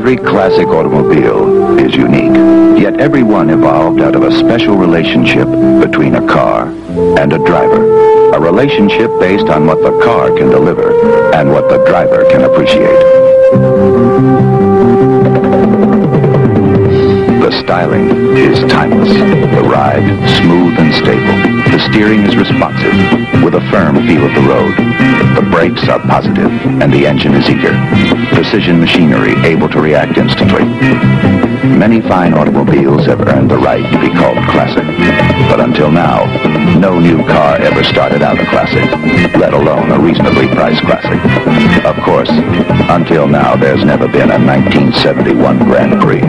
Every classic automobile is unique, yet every one evolved out of a special relationship between a car and a driver. A relationship based on what the car can deliver and what the driver can appreciate. The styling is timeless. The ride, smooth and stable. The steering is responsive, with a firm feel of the road. The brakes are positive, and the engine is eager. Precision machinery able to react instantly. Many fine automobiles have earned the right to be called classic. But until now, no new car ever started out a classic, let alone a reasonably priced classic. Of course, until now, there's never been a 1971 Grand Prix.